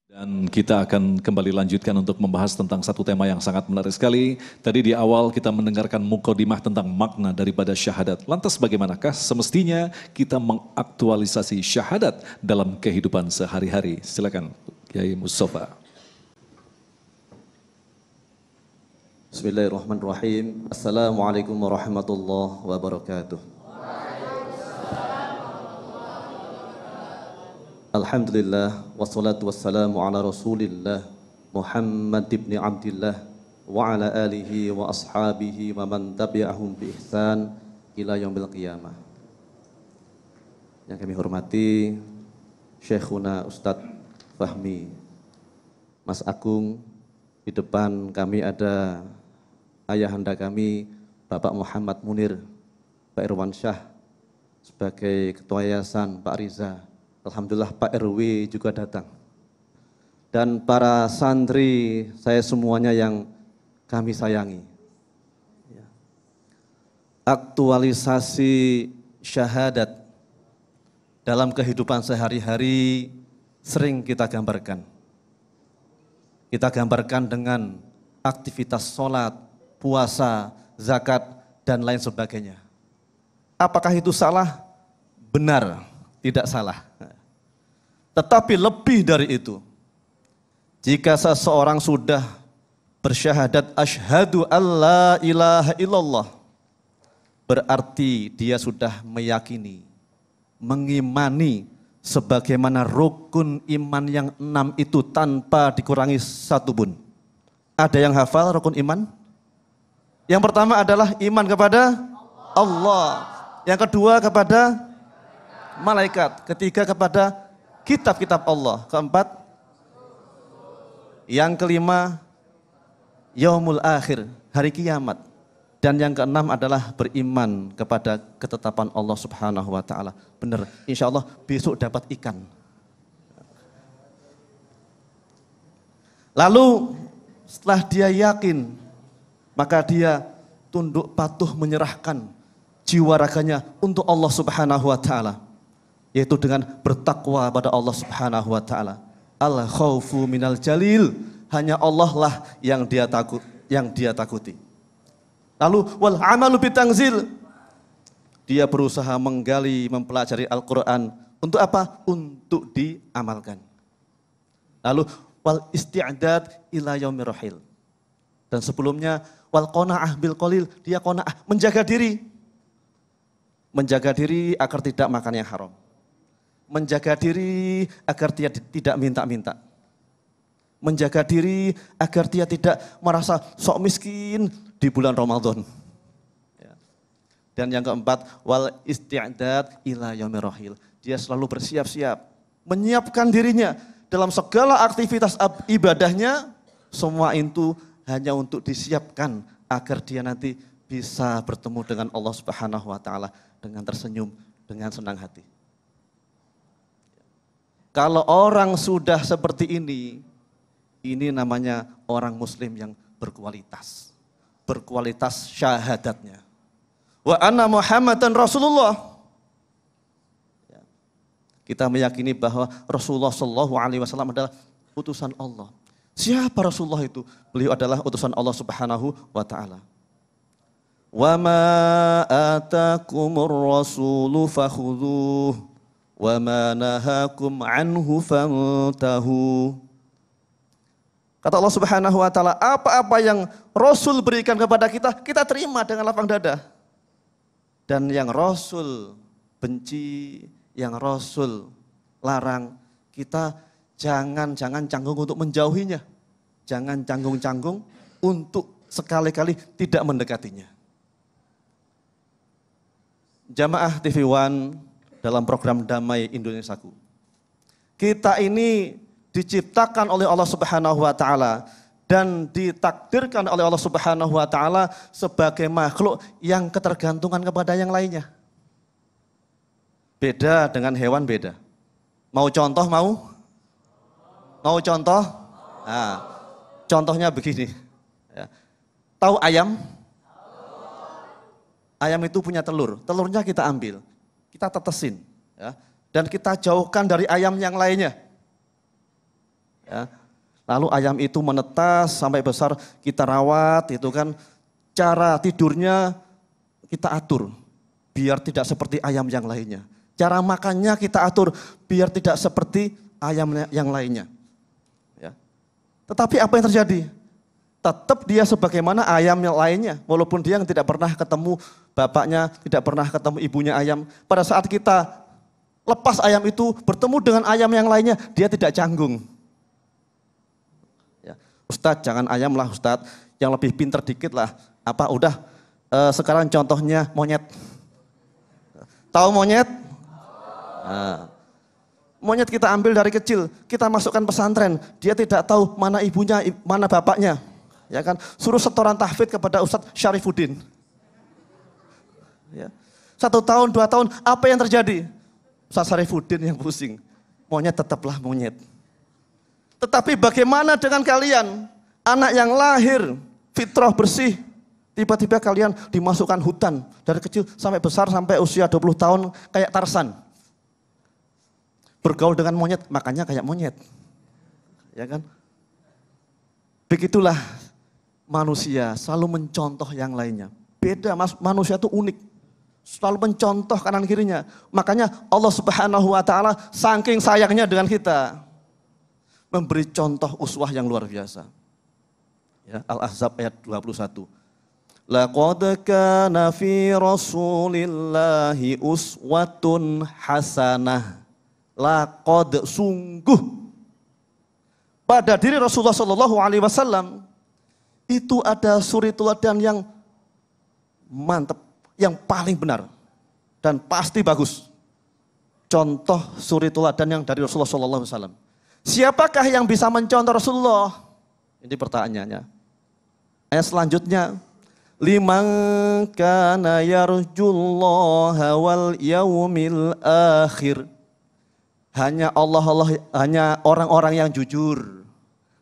Dan kita akan kembali lanjutkan untuk membahas tentang satu tema yang sangat menarik sekali. Tadi di awal kita mendengarkan mukadimah tentang makna daripada syahadat. Lantas bagaimanakah semestinya kita mengaktualisasi syahadat dalam kehidupan sehari-hari? Silakan Kiai Mustafa. Bismillahirrahmanirrahim. Assalamualaikum warahmatullahi wabarakatuh. Alhamdulillah, wassalatu wassalamu ala rasulillah Muhammad ibn Abdillah wa ala alihi wa ashabihi wa man tabi'ahum bi ihsan ila yaumil qiyamah. Yang kami hormati Syekhuna Ustadz Fahmi Mas Agung. Di depan kami ada ayahanda kami Bapak Muhammad Munir, Pak Irwan Syah sebagai Ketua Yayasan, Pak Riza. Alhamdulillah Pak RW juga datang. Dan para santri saya semuanya yang kami sayangi. Aktualisasi syahadat dalam kehidupan sehari-hari sering kita gambarkan. Kita gambarkan dengan aktivitas sholat, puasa, zakat, dan lain sebagainya. Apakah itu salah? Benar, tidak salah. Tetapi lebih dari itu, jika seseorang sudah bersyahadat asyhadu alla ilaha illallah, berarti dia sudah meyakini, mengimani sebagaimana rukun iman yang 6 itu tanpa dikurangi satu pun. Ada yang hafal rukun iman? Yang pertama adalah iman kepada Allah. Yang kedua kepada malaikat. Ketiga kepada kitab-kitab Allah. Keempat, yang kelima, yaumul akhir, hari kiamat. Dan yang keenam adalah beriman kepada ketetapan Allah Subhanahu wa ta'ala. Benar, insya Allah besok dapat ikan. Lalu setelah dia yakin, maka dia tunduk patuh menyerahkan jiwa raganya untuk Allah Subhanahu wa ta'ala. Yaitu dengan bertakwa pada Allah Subhanahu wa ta'ala. Al-khawfu minal jalil, hanya Allah lah yang dia takuti. Lalu wal amalu bitangzil, dia berusaha menggali, mempelajari Al-Qur'an untuk apa? Untuk diamalkan. Lalu wal isti'dad ila yaumir rahil. Dan sebelumnya wal qanaah bil qalil, dia qanaah, menjaga diri. Menjaga diri agar tidak makan yang haram. Menjaga diri agar dia tidak minta-minta. Menjaga diri agar dia tidak merasa sok miskin di bulan Ramadan. Dan yang keempat, wal isti'dad ila yaumir rahil. Dia selalu bersiap-siap, menyiapkan dirinya dalam segala aktivitas ibadahnya, semua itu hanya untuk disiapkan agar dia nanti bisa bertemu dengan Allah Subhanahu wa ta'ala dengan tersenyum, dengan senang hati. Kalau orang sudah seperti ini namanya orang muslim yang berkualitas. Berkualitas syahadatnya. Wa anna Muhammadan Rasulullah. Kita meyakini bahwa Rasulullah SAW adalah utusan Allah. Siapa Rasulullah itu? Beliau adalah utusan Allah Subhanahu wa ta'ala. Wa ma atakumur rasulu fakhudhuh wa ma nahakum anhu fantahu. Kata Allah Subhanahu wa ta'ala, apa-apa yang Rasul berikan kepada kita, kita terima dengan lapang dada. Dan yang Rasul benci, yang Rasul larang, kita jangan canggung untuk menjauhinya. Jangan canggung-canggung untuk sekali-kali tidak mendekatinya. Jamaah TV One dalam program Damai Indonesiaku. Kita ini diciptakan oleh Allah Subhanahu wa ta'ala dan ditakdirkan oleh Allah Subhanahu wa ta'ala sebagai makhluk yang ketergantungan kepada yang lainnya. Beda dengan hewan, beda. Mau contoh, mau contoh? Nah, contohnya begini. Tahu ayam? Ayam itu punya telur, telurnya kita ambil, kita tetesin, ya, dan kita jauhkan dari ayam yang lainnya. Ya. Lalu ayam itu menetas sampai besar, kita rawat, itu kan. Cara tidurnya kita atur, biar tidak seperti ayam yang lainnya. Cara makannya kita atur, biar tidak seperti ayam yang lainnya. Ya. Tetapi apa yang terjadi? Tetap dia sebagaimana ayam yang lainnya. Walaupun dia yang tidak pernah ketemu bapaknya, tidak pernah ketemu ibunya ayam. Pada saat kita lepas ayam itu, bertemu dengan ayam yang lainnya, dia tidak canggung. Ya. Ustadz, jangan ayam lah Ustadz, yang lebih pinter dikit lah. Apa udah sekarang contohnya monyet. Tahu monyet? Nah, monyet kita ambil dari kecil, kita masukkan pesantren, dia tidak tahu mana ibunya, mana bapaknya. Ya kan, suruh setoran tahfidz kepada Ustadz Syarifuddin. Ya. 1 tahun, 2 tahun, apa yang terjadi? Ustadz Syarifuddin yang pusing. Monyet tetaplah monyet. Tetapi bagaimana dengan kalian? Anak yang lahir, fitrah bersih. Tiba-tiba kalian dimasukkan hutan. Dari kecil sampai besar, sampai usia 20 tahun kayak Tarsan. Bergaul dengan monyet, makanya kayak monyet. Ya kan? Begitulah manusia selalu mencontoh yang lainnya. Beda, manusia itu unik. Selalu mencontoh kanan kirinya. Makanya Allah Subhanahu wa taala saking sayangnya dengan kita, memberi contoh uswah yang luar biasa. Ya, Al-Ahzab ayat 21. Laqad kana fi Rasulillahi uswatun hasanah. Laqad, sungguh pada diri Rasulullah sallallahu alaihi wasallam itu ada suri teladan yang mantap, yang paling benar dan pasti bagus. Contoh suri teladan yang dari Rasulullah sallallahu alaihi wasallam. Siapakah yang bisa mencontoh Rasulullah? Ini pertanyaannya. Ayat selanjutnya, liman kana yarjullaha wal yaumil akhir. Hanya hanya orang-orang yang jujur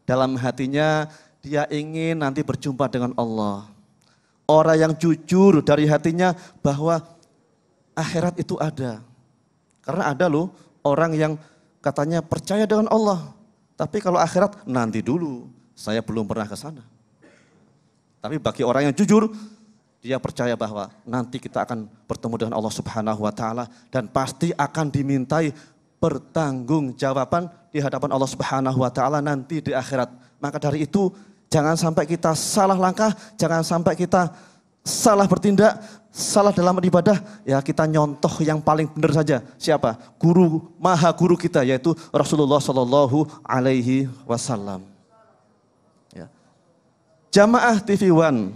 dalam hatinya, dia ingin nanti berjumpa dengan Allah. Orang yang jujur dari hatinya bahwa akhirat itu ada. Karena ada loh orang yang katanya percaya dengan Allah. Tapi kalau akhirat nanti dulu, saya belum pernah ke sana. Tapi bagi orang yang jujur, dia percaya bahwa nanti kita akan bertemu dengan Allah Subhanahu wa taala dan pasti akan dimintai pertanggungjawaban di hadapan Allah Subhanahu wa taala nanti di akhirat. Maka dari itu jangan sampai kita salah langkah, jangan sampai kita salah bertindak, salah dalam ibadah. Ya kita nyontoh yang paling benar saja. Siapa? Guru, maha guru kita yaitu Rasulullah sallallahu alaihi wasallam. Ya. Jamaah TV One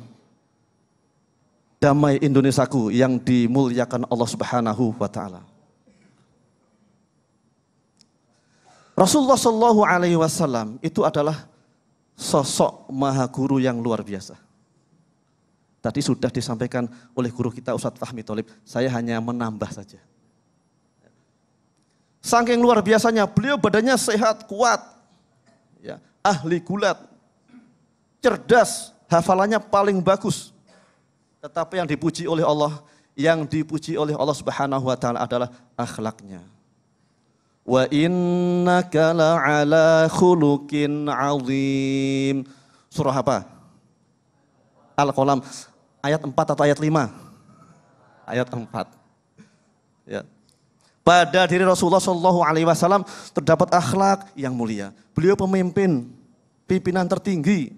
Damai Indonesiaku yang dimuliakan Allah Subhanahu wa taala. Rasulullah sallallahu alaihi wasallam itu adalah sosok maha guru yang luar biasa. Tadi sudah disampaikan oleh guru kita Ustadz Fahmi Tholib, saya hanya menambah saja. Saking luar biasanya, beliau badannya sehat, kuat, ya, ahli gulat, cerdas, hafalannya paling bagus. Tetapi yang dipuji oleh Allah Subhanahu wa taala adalah akhlaknya. Wa innaka la'ala khuluqin 'azim. Surah apa? Al-Qalam ayat 4 atau ayat 5? Ayat 4. Ya. Pada diri Rasulullah sallallahu alaihi wasallam terdapat akhlak yang mulia. Beliau pemimpin, pimpinan tertinggi.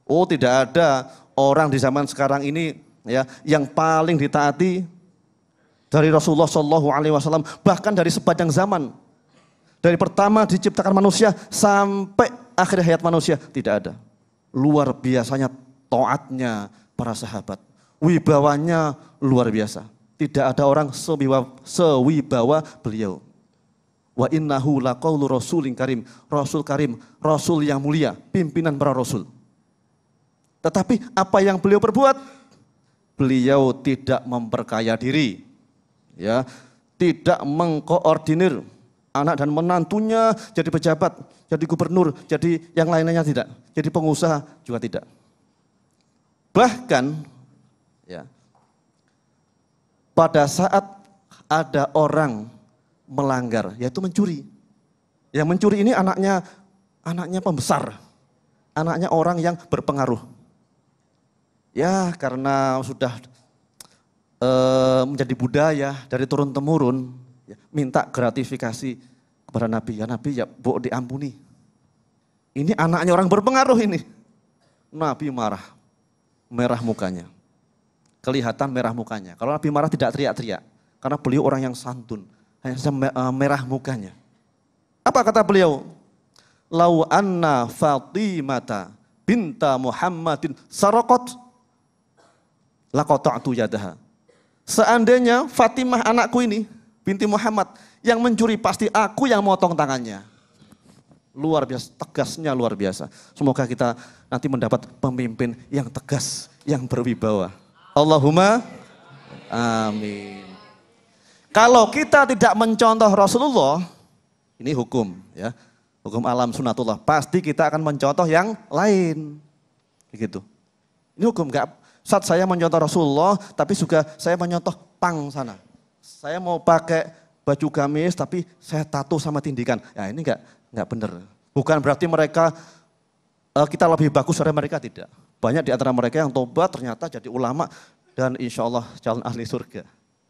Oh, tidak ada orang di zaman sekarang ini ya yang paling ditaati dari Rasulullah sallallahu alaihi wasallam, bahkan dari sepanjang zaman. Dari pertama diciptakan manusia sampai akhir hayat manusia tidak ada. Luar biasanya taatnya para sahabat. Wibawanya luar biasa. Tidak ada orang sewibawa beliau. Wa innahu laqaulu rasulin karim. Rasul karim, rasul yang mulia, pimpinan para rasul. Tetapi apa yang beliau perbuat? Beliau tidak memperkaya diri. Ya, tidak mengkoordinir anak dan menantunya jadi pejabat, jadi gubernur, jadi yang lainnya tidak. Jadi pengusaha juga tidak. Bahkan ya, pada saat ada orang melanggar, yaitu mencuri. Yang mencuri ini anaknya anaknya pembesar, anaknya orang yang berpengaruh. Ya karena sudah menjadi budaya dari turun-temurun, ya, minta gratifikasi kepada Nabi. Ya Nabi ya bu diampuni. Ini anaknya orang berpengaruh ini. Nabi marah, merah mukanya. Kelihatan merah mukanya. Kalau Nabi marah tidak teriak-teriak. Karena beliau orang yang santun. Hanya merah mukanya. Apa kata beliau? Lau anna Fatimata binta Muhammadin saraqat laqata'tu yadaha. Seandainya Fatimah anakku ini binti Muhammad yang mencuri, pasti aku yang motong tangannya. Luar biasa, tegasnya luar biasa. Semoga kita nanti mendapat pemimpin yang tegas, yang berwibawa. Allahumma amin. Kalau kita tidak mencontoh Rasulullah, ini hukum ya. Hukum alam sunatullah, pasti kita akan mencontoh yang lain. Begitu. Ini hukum, enggak saat saya mencontoh Rasulullah, tapi juga saya mencontoh pang sana. Saya mau pakai baju gamis, tapi saya tato sama tindikan. Ya ini enggak benar. Bukan berarti mereka kita lebih bagus dari mereka, tidak. Banyak di antara mereka yang tobat ternyata jadi ulama dan insya Allah calon ahli surga.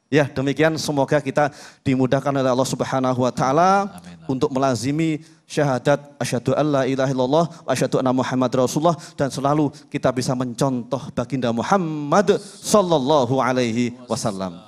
Ya demikian, semoga kita dimudahkan oleh Allah Subhanahu wa taala untuk melazimi syahadat asyhadu alla ilaha illallah wa asyhadu anna Muhammad Rasulullah, dan selalu kita bisa mencontoh baginda Muhammad sallallahu alaihi wasallam.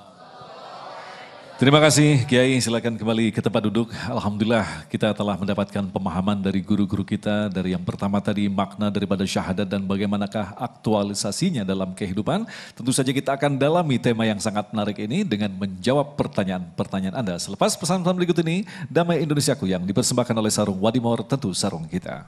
Terima kasih Kiai, silakan kembali ke tempat duduk. Alhamdulillah kita telah mendapatkan pemahaman dari guru-guru kita. Dari yang pertama tadi makna daripada syahadat dan bagaimanakah aktualisasinya dalam kehidupan. Tentu saja kita akan dalami tema yang sangat menarik ini dengan menjawab pertanyaan-pertanyaan Anda. Selepas pesan-pesan berikut ini, Damai Indonesiaku yang dipersembahkan oleh Sarung Wadimor, tentu sarung kita.